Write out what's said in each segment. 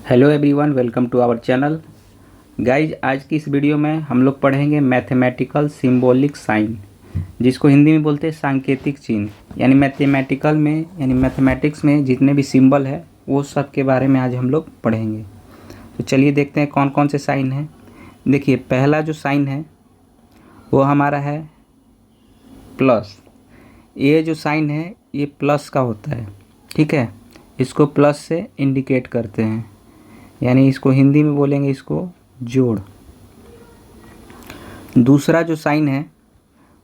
Hello everyone, welcome to our channel. Guys, आज की इस वीडियो में हम लोग पढ़ेंगे मैथमेटिकल सिंबॉलिक साइन, जिसको हिंदी में बोलते हैं सांकेतिक चिन्ह। यानी मैथमेटिक्स में जितने भी सिंबल है वो सब के बारे में आज हम लोग पढ़ेंगे। तो चलिए देखते हैं कौन कौन से साइन हैं। देखिए, पहला जो साइन है वो हमारा है प्लस। ये जो साइन है ये प्लस का होता है, ठीक है। इसको प्लस से इंडिकेट करते हैं, यानी इसको हिंदी में बोलेंगे इसको जोड़। दूसरा जो साइन है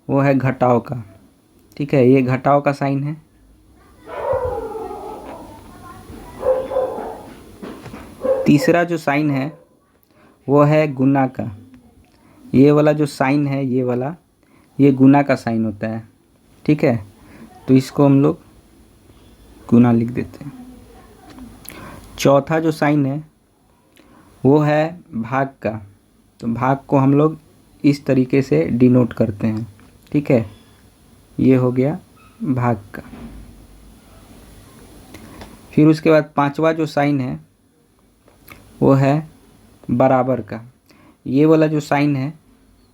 वो है घटाव का, ठीक है। ये घटाव का साइन है। तीसरा जो साइन है वो है गुना का। ये वाला जो साइन है ये वाला, ये गुना का साइन होता है, ठीक है। तो इसको हम लोग गुना लिख देते हैं। चौथा जो साइन है वो है भाग का। तो भाग को हम लोग इस तरीके से डिनोट करते हैं, ठीक है। ये हो गया भाग का। फिर उसके बाद पांचवा जो साइन है वो है बराबर का। ये वाला जो साइन है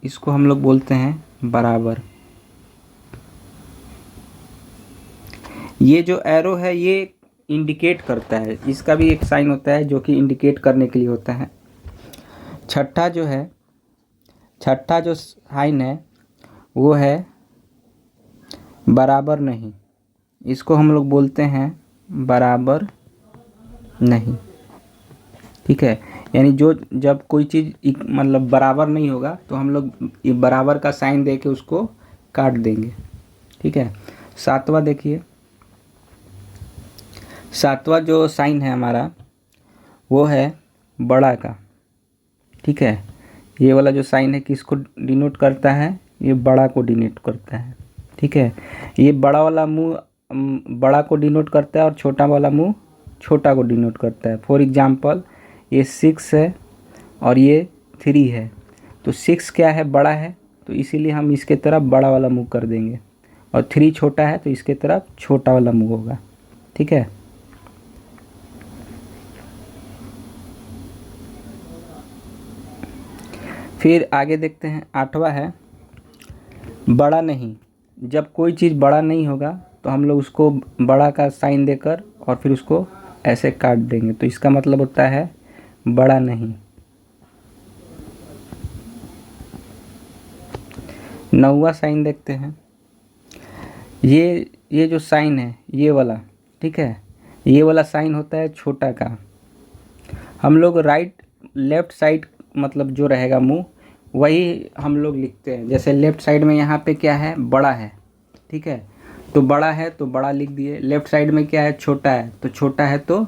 इसको हम लोग बोलते हैं बराबर। ये जो एरो है ये इंडिकेट करता है, इसका भी एक साइन होता है जो कि इंडिकेट करने के लिए होता है। छठा जो साइन है वो है बराबर नहीं। इसको हम लोग बोलते हैं बराबर नहीं, ठीक है। यानी जब कोई चीज़ मतलब बराबर नहीं होगा तो हम लोग ये बराबर का साइन दे के उसको काट देंगे, ठीक है। सातवां देखिए, सातवां जो साइन है हमारा वो है बड़ा का, ठीक है। ये वाला जो साइन है किसको डिनोट करता है? ये बड़ा को डिनोट करता है, ठीक है। ये बड़ा वाला मुंह बड़ा को डिनोट करता है और छोटा वाला मुंह छोटा को डिनोट करता है। फॉर एग्जांपल, ये 6 है और ये 3 है। तो 6 क्या है? बड़ा है, तो इसीलिए हम इसके तरफ बड़ा वाला मुंह कर देंगे, और 3 छोटा है तो इसके तरफ छोटा वाला मुंह होगा, ठीक है। फिर आगे देखते हैं, आठवां है बड़ा नहीं। जब कोई चीज़ बड़ा नहीं होगा तो हम लोग उसको बड़ा का साइन देकर और फिर उसको ऐसे काट देंगे, तो इसका मतलब होता है बड़ा नहीं। नौवां साइन देखते हैं। ये जो साइन है ये वाला, ठीक है। ये वाला साइन होता है छोटा का। हम लोग लेफ्ट साइड मतलब जो रहेगा मुंह वही हम लोग लिखते हैं। जैसे लेफ्ट साइड में यहाँ पे क्या है? बड़ा है, ठीक है। तो बड़ा है तो बड़ा लिख दिए। लेफ्ट साइड में क्या है? छोटा है, तो छोटा है तो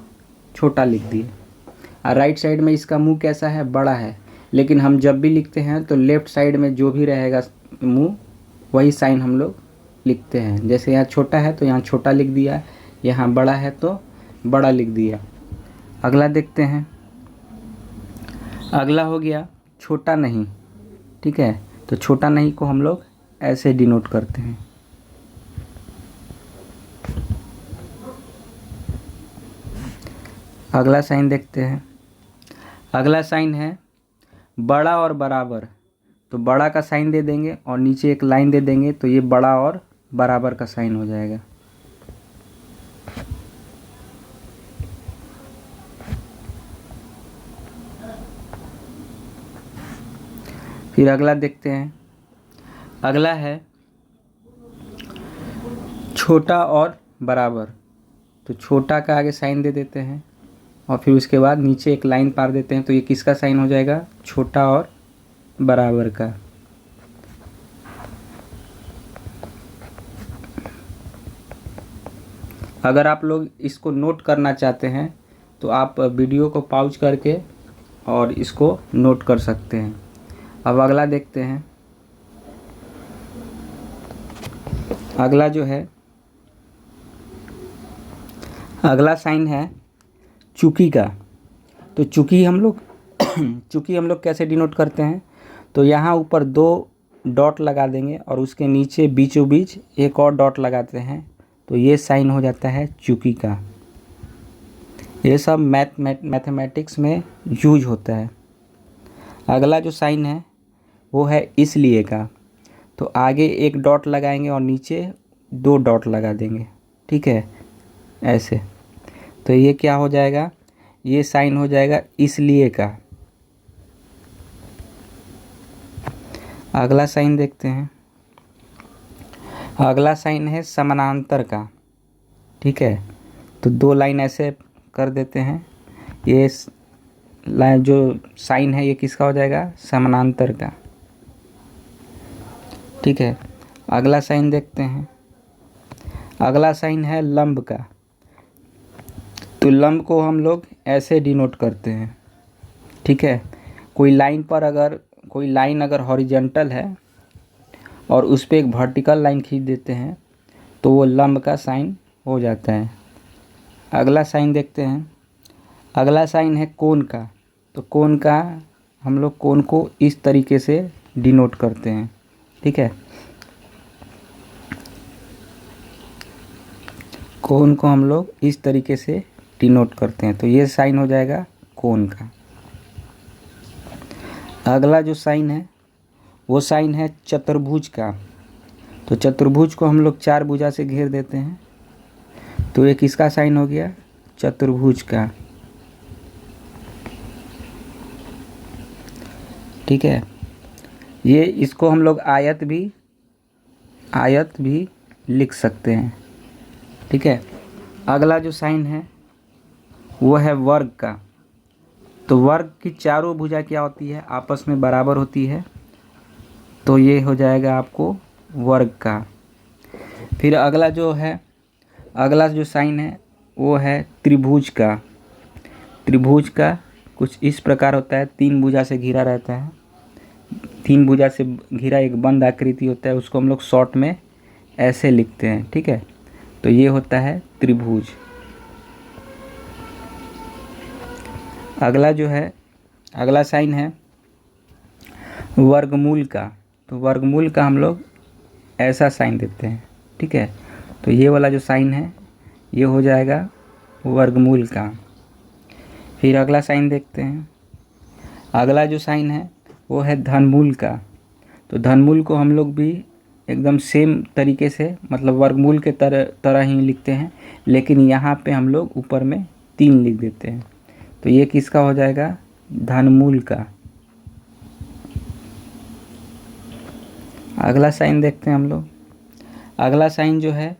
छोटा लिख दिए। और राइट साइड में इसका मुंह कैसा है? बड़ा है। लेकिन हम जब भी लिखते हैं तो लेफ्ट साइड में जो भी रहेगा मुंह वही साइन हम लोग लिखते हैं। जैसे यहाँ छोटा है तो यहाँ छोटा लिख दिया, यहाँ बड़ा है तो बड़ा लिख दिया। अगला देखते हैं। अगला हो गया छोटा नहीं, ठीक है। तो छोटा नहीं को हम लोग ऐसे डिनोट करते हैं। अगला साइन देखते हैं। अगला साइन है बड़ा और बराबर। तो बड़ा का साइन दे देंगे और नीचे एक लाइन दे देंगे, तो ये बड़ा और बराबर का साइन हो जाएगा। फिर अगला देखते हैं। अगला है छोटा और बराबर। तो छोटा का आगे साइन दे देते हैं और फिर उसके बाद नीचे एक लाइन पार देते हैं, तो ये किसका साइन हो जाएगा? छोटा और बराबर का। अगर आप लोग इसको नोट करना चाहते हैं तो आप वीडियो को पॉज करके और इसको नोट कर सकते हैं। अब अगला देखते हैं। अगला जो है, अगला साइन है चुकी का। तो चुकी हम लोग कैसे डिनोट करते हैं? तो यहाँ ऊपर 2 डॉट लगा देंगे और उसके नीचे बीचों बीच एक और डॉट लगाते हैं, तो ये साइन हो जाता है चुकी का। ये सब मैथमेटिक्स में यूज होता है। अगला जो साइन है वो है इसलिए का। तो आगे एक डॉट लगाएंगे और नीचे 2 डॉट लगा देंगे, ठीक है, ऐसे। तो ये क्या हो जाएगा, ये साइन हो जाएगा इसलिए का। अगला साइन देखते हैं। अगला साइन है समानांतर का, ठीक है। तो 2 लाइन ऐसे कर देते हैं। ये लाइन जो साइन है ये किसका हो जाएगा, समानांतर का, ठीक है। अगला साइन देखते हैं। अगला साइन है लंब का। तो लंब को हम लोग ऐसे डिनोट करते हैं, ठीक है। कोई लाइन अगर हॉरिजॉन्टल है और उस पर एक वर्टिकल लाइन खींच देते हैं तो वो लंब का साइन हो जाता है। अगला साइन देखते हैं। अगला साइन है कोण का। तो कोण का हम लोग कोण को इस तरीके से डिनोट करते हैं, ठीक है। कोण को हम लोग इस तरीके से डिनोट करते हैं। तो ये साइन हो जाएगा कोण का। अगला जो साइन है वो साइन है चतुर्भुज का। तो चतुर्भुज को हम लोग 4 भुजा से घेर देते हैं। तो ये किसका साइन हो गया, चतुर्भुज का, ठीक है। ये इसको हम लोग आयत भी लिख सकते हैं, ठीक है। अगला जो साइन है वो है वर्ग का। तो वर्ग की चारों भुजा क्या होती है, आपस में बराबर होती है। तो ये हो जाएगा आपको वर्ग का। फिर अगला जो साइन है वो है त्रिभुज का। त्रिभुज का कुछ इस प्रकार होता है, 3 भुजा से घिरा रहता है। 3 भुजा से घिरा एक बंद आकृति होता है, उसको हम लोग शॉर्ट में ऐसे लिखते हैं, ठीक है। तो ये होता है त्रिभुज। अगला साइन है वर्गमूल का। तो वर्गमूल का हम लोग ऐसा साइन देते हैं, ठीक है। तो ये वाला जो साइन है ये हो जाएगा वर्गमूल का। फिर अगला साइन देखते हैं। अगला जो साइन है वो है धनमूल का। तो धनमूल को हम लोग भी एकदम सेम तरीके से, मतलब वर्गमूल के तरह ही लिखते हैं, लेकिन यहाँ पे हम लोग ऊपर में 3 लिख देते हैं। तो ये किसका हो जाएगा, धनमूल का। अगला साइन देखते हैं हम लोग। अगला साइन जो है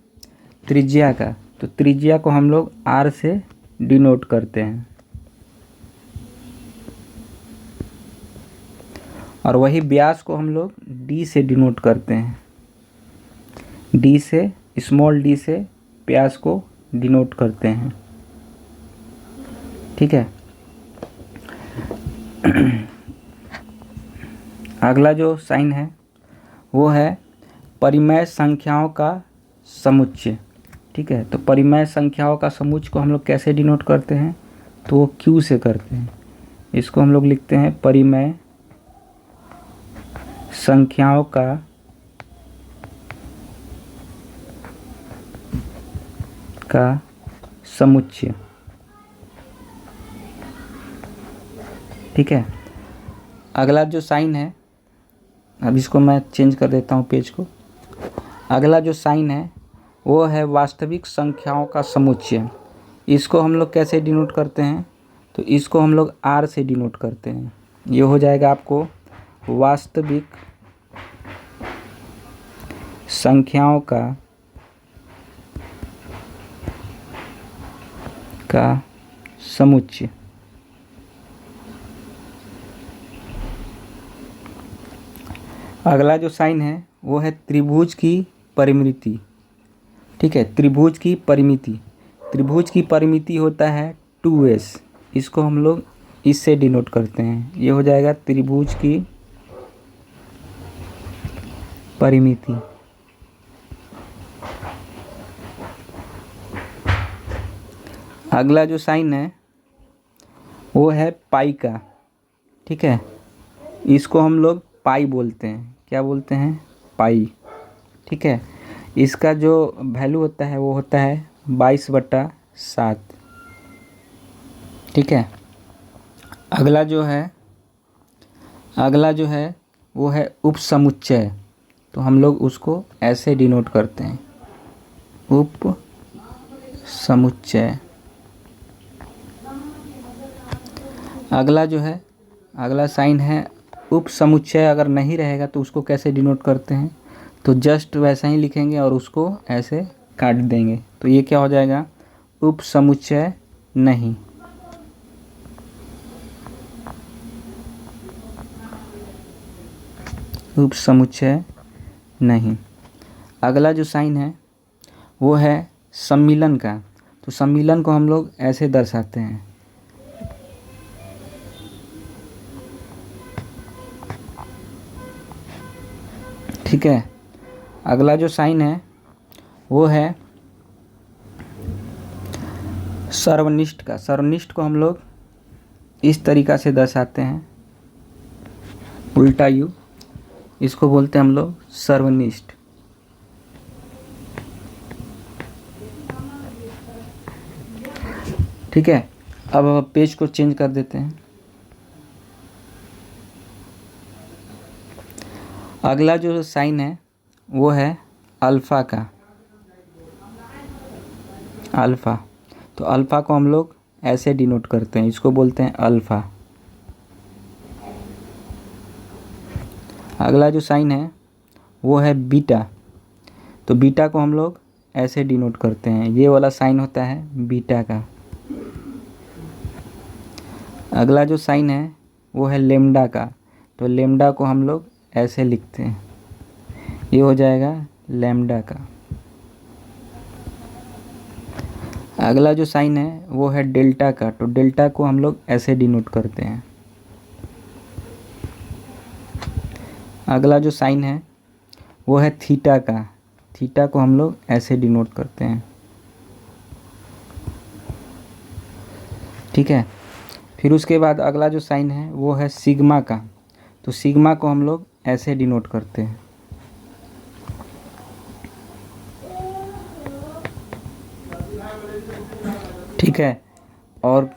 त्रिज्या का। तो त्रिज्या को हम लोग R से डिनोट करते हैं, और वही व्यास को हम लोग D से डिनोट करते हैं। D से, स्मॉल d से व्यास को डिनोट करते हैं, ठीक है। अगला जो साइन है वो है परिमेय संख्याओं का समुच्चय, ठीक है। तो परिमेय संख्याओं का समुच्चय को हम लोग कैसे डिनोट करते हैं, तो वो Q से करते हैं। इसको हम लोग लिखते हैं परिमेय संख्याओं का समुच्चय, ठीक है। अगला जो साइन है, अब इसको मैं चेंज कर देता हूँ पेज को। अगला जो साइन है वो है वास्तविक संख्याओं का समुच्चय। इसको हम लोग कैसे डिनोट करते हैं, तो इसको हम लोग R से डिनोट करते हैं। ये हो जाएगा आपको वास्तविक संख्याओं का समुच्चय। अगला जो साइन है वो है त्रिभुज की परिमिति, ठीक है। त्रिभुज की परिमिति होता है 2s। इसको हम लोग इससे डिनोट करते हैं। ये हो जाएगा त्रिभुज की परिमिति। अगला जो साइन है वो है पाई का, ठीक है। इसको हम लोग पाई बोलते हैं। क्या बोलते हैं, पाई, ठीक है। इसका जो वैल्यू होता है वो होता है 22/7। ठीक है। अगला जो है वो है उपसमुच्चय। तो हम लोग उसको ऐसे डिनोट करते हैं, उप समुच्चय। अगला साइन है उपसमुच्चय। अगर नहीं रहेगा तो उसको कैसे डिनोट करते हैं, तो जस्ट वैसा ही लिखेंगे और उसको ऐसे काट देंगे। तो ये क्या हो जाएगा, उपसमुच्चय नहीं। उपसमुच्चय नहीं। अगला जो साइन है वो है सम्मिलन का। तो सम्मिलन को हम लोग ऐसे दर्शाते हैं, ठीक है। अगला जो साइन है वो है सर्वनिष्ठ का। सर्वनिष्ठ को हम लोग इस तरीक़ा से दर्शाते हैं, उल्टा यू। इसको बोलते हैं हम लोग सर्वनिष्ठ। ठीक है। अब पेज को चेंज कर देते हैं। अगला जो साइन है वो है अल्फ़ा का। अल्फ़ा, तो अल्फ़ा को हम लोग ऐसे डिनोट करते हैं, इसको बोलते हैं अल्फ़ा। अगला जो साइन है वो है बीटा। तो बीटा को हम लोग ऐसे डिनोट करते हैं, ये वाला साइन होता है बीटा का। अगला जो साइन है वो है लेम्डा का। तो लेम्डा को हम लोग ऐसे लिखते हैं, ये हो जाएगा लैम्डा का। अगला जो साइन है वो है डेल्टा का। तो डेल्टा को हम लोग ऐसे डिनोट करते हैं। अगला जो साइन है वो है थीटा का। थीटा को हम लोग ऐसे डिनोट करते हैं, ठीक है। फिर उसके बाद अगला जो साइन है वो है सिग्मा का। तो सिग्मा को हम लोग ऐसे डिनोट करते हैं, ठीक है। और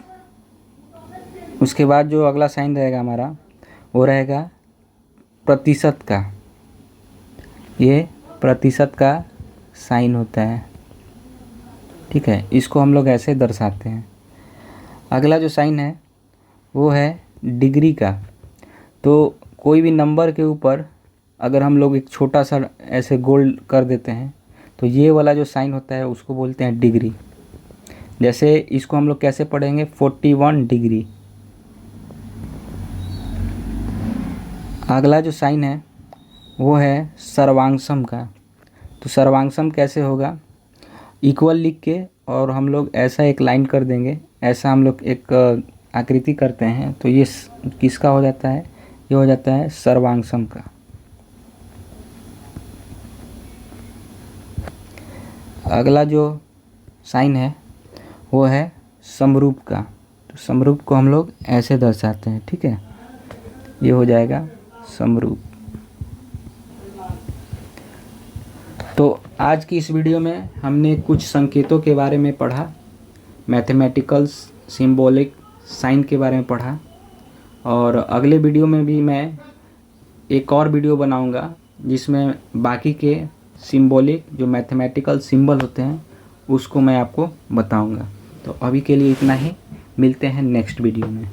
उसके बाद जो अगला साइन रहेगा हमारा वो रहेगा प्रतिशत का। ये प्रतिशत का साइन होता है, ठीक है। इसको हम लोग ऐसे दर्शाते हैं। अगला जो साइन है वो है डिग्री का। तो कोई भी नंबर के ऊपर अगर हम लोग एक छोटा सा ऐसे गोल कर देते हैं तो ये वाला जो साइन होता है उसको बोलते हैं डिग्री। जैसे इसको हम लोग कैसे पढ़ेंगे, 41 डिग्री। अगला जो साइन है वो है सर्वांशम का। तो सर्वांशम कैसे होगा, इक्वल लिख के और हम लोग ऐसा एक लाइन कर देंगे, ऐसा हम लोग एक आकृति करते हैं। तो ये किसका हो जाता है, ये हो जाता है सर्वांशम का। अगला जो साइन है वो है समरूप का। तो समरूप को हम लोग ऐसे दर्शाते हैं, ठीक है। ये हो जाएगा समरूप। तो आज की इस वीडियो में हमने कुछ संकेतों के बारे में पढ़ा, मैथमेटिकल सिंबॉलिक साइन के बारे में पढ़ा। और अगले वीडियो में भी मैं एक और वीडियो बनाऊंगा जिसमें बाकी के सिंबॉलिक जो मैथमेटिकल सिंबल होते हैं उसको मैं आपको बताऊंगा। तो अभी के लिए इतना ही, मिलते हैं नेक्स्ट वीडियो में।